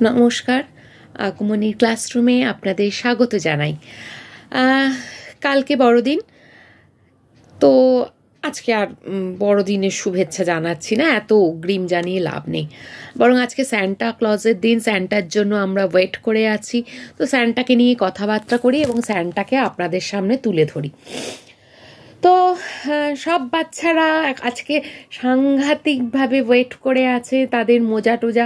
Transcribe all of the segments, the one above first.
নমস্কার, আগমনীর ক্লাসরুমে আপনাদের স্বাগত জানাই। কালকে বড়দিন, তো আজকে আর বড়দিনের শুভেচ্ছা জানাচ্ছি না, এত অগ্রিম জানিয়ে লাভ নেই। বরং আজকে স্যান্টা ক্লজের দিন, স্যান্টার জন্য আমরা ওয়েট করে আছি। তো স্যান্টাকে নিয়ে কথাবার্তা করি এবং স্যান্টাকে আপনাদের সামনে তুলে ধরি। তো সব বাচ্চারা আজকে সাংঘাতিকভাবে ওয়েট করে আছে, তাদের মোজা টোজা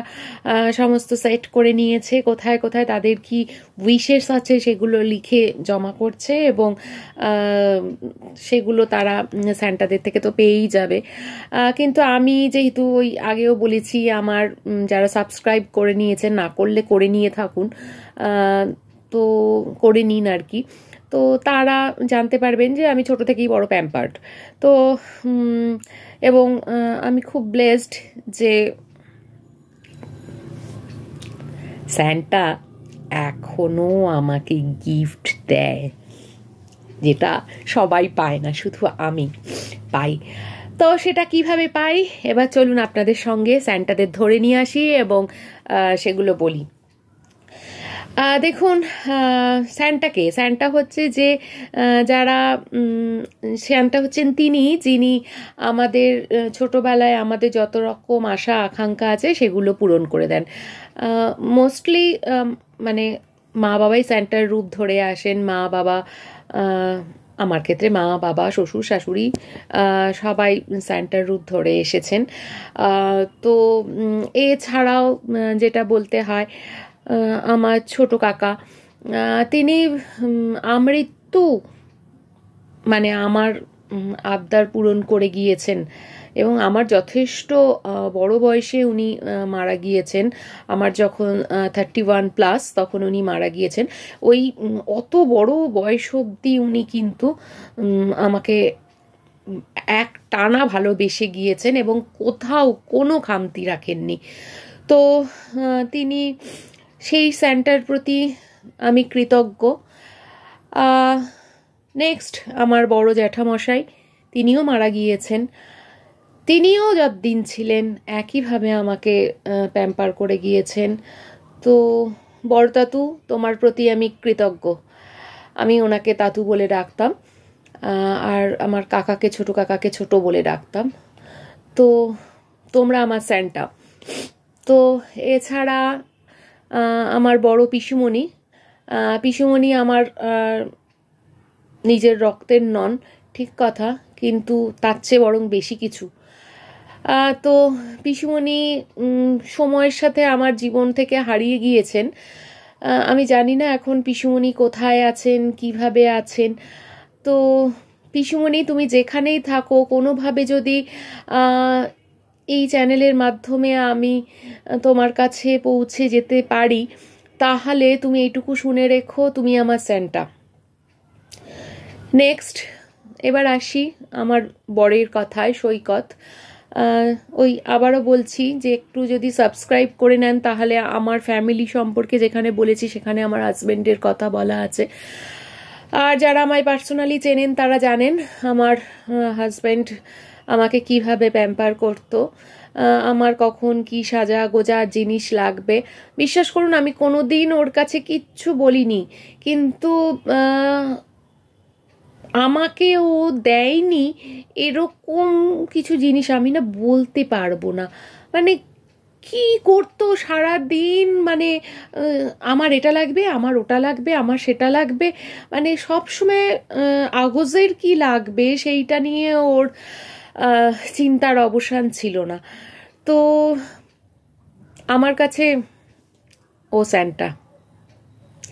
সমস্ত সেট করে নিয়েছে, কোথায় কোথায় তাদের কি উইশেস আছে সেগুলো লিখে জমা করছে এবং সেগুলো তারা স্যান্টাদের থেকে তো পেয়েই যাবে। কিন্তু আমি যেহেতু ওই আগেও বলেছি, আমার যারা সাবস্ক্রাইব করে নিয়েছেন, না করলে করে নিয়ে থাকুন, তো করে নিন আর কি। তো তারা জানতে পারবেন যে আমি ছোট থেকেই বড় প্যাম্পার্ড। তো এবং আমি খুব ব্লেসড যে স্যান্টা এখনো আমাকে গিফট দেয়, যেটা সবাই পায় না, শুধু আমি পাই। তো সেটা কিভাবে পাই, এবার চলুন আপনাদের সঙ্গে স্যান্টাদের ধরে নিয়ে আসি এবং সেগুলো বলি। দেখুন, স্যান্টা হচ্ছে যে যারা স্যান্টা হচ্ছেন যিনি আমাদের ছোটবেলায় আমাদের যত রকম আশা আকাঙ্ক্ষা আছে সেগুলো পূরণ করে দেন। মোস্টলি মানে মা বাবাই স্যান্টার রূপ ধরে আসেন। মা বাবা, আমার ক্ষেত্রে মা বাবা, শ্বশুর শাশুড়ি সবাই স্যান্টার রূপ ধরে এসেছেন। তো এছাড়াও যেটা বলতে হয়, আমার ছোট কাকা, তিনি আমৃত্যু মানে আমার আবদার পূরণ করে গিয়েছেন এবং আমার যথেষ্ট বড় বয়সে উনি মারা গিয়েছেন। আমার যখন 31+ তখন উনি মারা গিয়েছেন। ওই অত বড় বয়স অবধি উনি কিন্তু আমাকে এক টানা ভালোবেসে গিয়েছেন এবং কোথাও কোনো খামতি রাখেননি। তো তিনি সেই স্যান্টার প্রতি আমি কৃতজ্ঞ। নেক্সট আমার বড় জ্যাঠামশাই, তিনিও মারা গিয়েছেন। তিনিও যতদিন ছিলেন একইভাবে আমাকে প্যাম্পার করে গিয়েছেন। তো বড় তাতু, তোমার প্রতি আমি কৃতজ্ঞ। আমি ওনাকে তাতু বলে ডাকতাম, আর আমার কাকাকে, ছোট কাকাকে ছোট বলে ডাকতাম। তো তোমরা আমার স্যান্টা। তো এছাড়া আমার বড় পিসুমণি আমার নিজের রক্তের নন, ঠিক কথা, কিন্তু তার চেয়ে বরং বেশি কিছু। তো পিসুমণি সময়ের সাথে আমার জীবন থেকে হারিয়ে গিয়েছেন। আমি জানি না এখন পিসুমণি কোথায় আছেন, কিভাবে আছেন। তো পিসুমণি, তুমি যেখানেই থাকো, কোনোভাবে যদি এই চ্যানেলের মাধ্যমে আমি তোমার কাছে পৌঁছে যেতে পারি, তাহলে তুমি এইটুকু শুনে রেখো, তুমি আমার স্যান্টা। নেক্সট এবার আসি আমার বরের কথায়, সৈকত। ওই আবারও বলছি যে একটু যদি সাবস্ক্রাইব করে নেন, তাহলে আমার ফ্যামিলি সম্পর্কে যেখানে বলেছি সেখানে আমার হাজব্যান্ডের কথা বলা আছে। আর যারা আমায় পার্সোনালি চেনেন তারা জানেন আমার হাজব্যান্ড আমাকে কিভাবে প্যাম্পার করতো, আমার কখন কি সাজা গোজা জিনিস লাগবে। বিশ্বাস করুন, আমি কোনোদিন ওর কাছে কিচ্ছু বলিনি, কিন্তু আমাকে ও দেয়নি এরকম কিছু জিনিস আমি না বলতে পারবো না। মানে কি করতো সারা দিন, মানে আমার এটা লাগবে, আমার ওটা লাগবে, আমার সেটা লাগবে, মানে সবসময় আগজের কি লাগবে সেইটা নিয়ে ওর চিন্তার অবসান ছিল না। তো আমার কাছে ও স্যান্টা,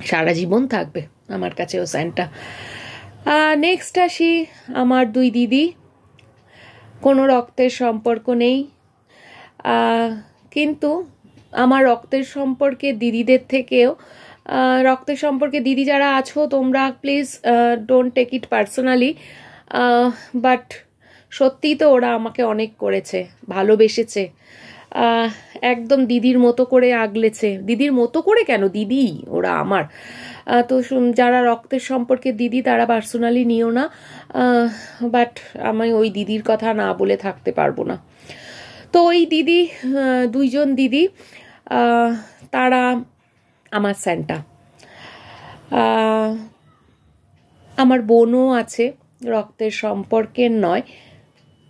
সারা জীবন থাকবে আমার কাছে ও স্যান্টা। নেক্সট আসি আমার দুই দিদি। কোনো রক্তের সম্পর্ক নেই, কিন্তু আমার রক্তের সম্পর্কে দিদিদের থেকেও, রক্তের সম্পর্কে দিদি যারা আছো তোমরা please don't take it personally, but সত্যিই তো ওরা আমাকে অনেক করেছে, ভালোবেসেছে, একদম দিদির মতো করে আগলেছে। দিদির মতো করে কেন, দিদি ওরা আমার। তো যারা রক্তের সম্পর্কে দিদি তারা পার্সোনালি নিও না, বাট আমি ওই দিদির কথা না বলে থাকতে পারবো না। তো ওই দিদি, দুইজন দিদি, তারা আমার স্যান্টা। আমার বোনও আছে, রক্তের সম্পর্কের নয়,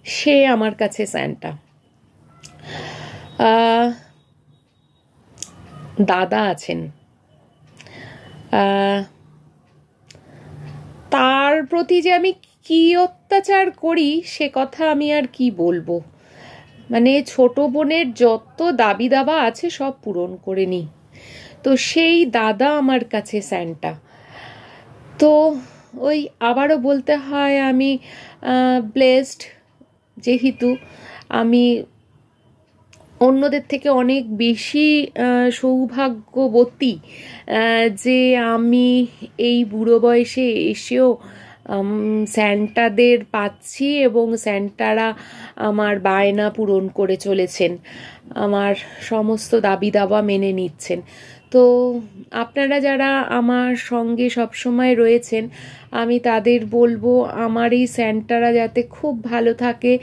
সে আমার কাছে স্যান্টা। দাদা আছেন, তার প্রতি যে আমি কি অত্যাচার করি সে কথা আমি আর কি বলবো। মানে ছোট বোনের যত দাবি দাবা আছে সব পূরণ করে নিই, তো সেই দাদা আমার কাছে স্যান্টা। তো ওই আবারও বলতে হয় আমি ব্লেসড, যেহেতু আমি অন্যদের থেকে অনেক বেশি সৌভাগ্যবতী যে আমি এই বুড়ো বয়সে এসেও স্যান্টাদের পাচ্ছি এবং স্যান্টারা আমার বায়না পূরণ করে চলেছেন, আমার সমস্ত দাবি দাবা মেনে নিচ্ছেন। তো আপনারা যারা আমার সঙ্গে সবসময় রয়েছেন, আমি তাদের বলবো আমার এই স্যান্টারা যাতে খুব ভালো থাকে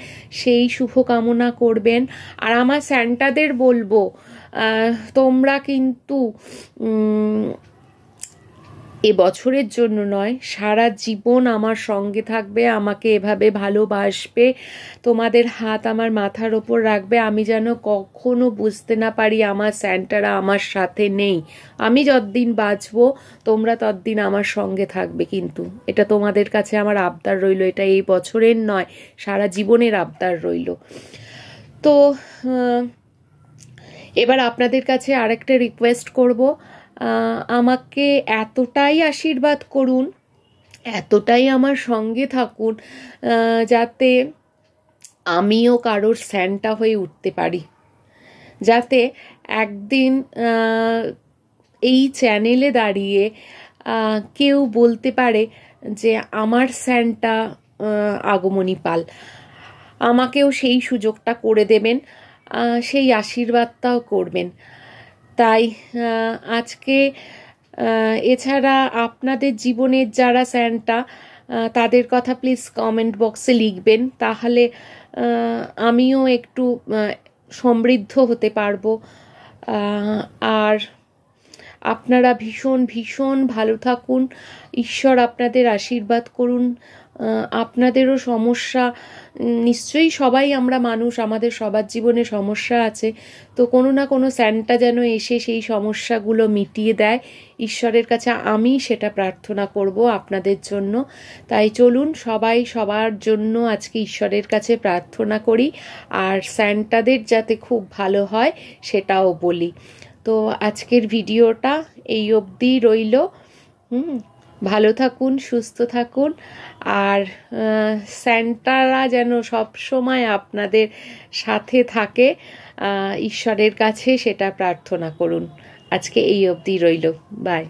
সেই শুভকামনা করবেন। আর আমার স্যান্টাদের বলবো তোমরা কিন্তু এ বছরের জন্য নয়, সারা জীবন আমার সঙ্গে থাকবে, আমাকে এভাবে ভালোবাসবে, তোমাদের হাত আমার মাথার ওপর রাখবে। আমি যেন কখনো বুঝতে না পারি আমার স্যান্টারা আমার সাথে নেই। আমি যতদিন বাঁচবো তোমরা ততদিন আমার সঙ্গে থাকবে, কিন্তু এটা তোমাদের কাছে আমার আবদার রইল, এটা এই বছরের নয়, সারা জীবনের আবদার রইল। তো এবার আপনাদের কাছে আরেকটা রিকোয়েস্ট করব, আমাকে এতটাই আশীর্বাদ করুন, এতটাই আমার সঙ্গে থাকুন যাতে আমিও কারোর স্যান্টা হয়ে উঠতে পারি, যাতে একদিন এই চ্যানেলে দাঁড়িয়ে কেউ বলতে পারে যে আমার স্যান্টা আগমনী পাল। আমাকেও সেই সুযোগটা করে দেবেন, সেই আশীর্বাদটাও করবেন। তাই আজকে এছাড়া আপনাদের জীবনের যারা স্যান্টা তাদের কথা প্লিজ কমেন্ট বক্সে লিখবেন, তাহলে আমিও একটু সমৃদ্ধ হতে পারবো। আর আপনারা ভীষণ ভীষণ ভালো থাকুন, ঈশ্বর আপনাদের আশীর্বাদ করুন। আপনাদেরও সমস্যা নিশ্চয়ই, সবাই আমরা মানুষ, আমাদের সবার জীবনে সমস্যা আছে, তো কোনো না কোনো স্যান্টা যেন এসে সেই সমস্যাগুলো মিটিয়ে দেয়। ঈশ্বরের কাছে আমি সেটা প্রার্থনা করব আপনাদের জন্য। তাই চলুন সবাই সবার জন্য আজকে ঈশ্বরের কাছে প্রার্থনা করি, আর স্যান্টাদের যাতে খুব ভালো হয় সেটাও বলি। তো আজকের ভিডিওটা এই অবধি রইল। ভালো থাকুন, সুস্থ থাকুন, আর স্যান্টারা যেন সব সময় আপনাদের সাথে থাকে, ঈশ্বরের কাছে সেটা প্রার্থনা করুন। আজকে এই অবধি রইল, বাই।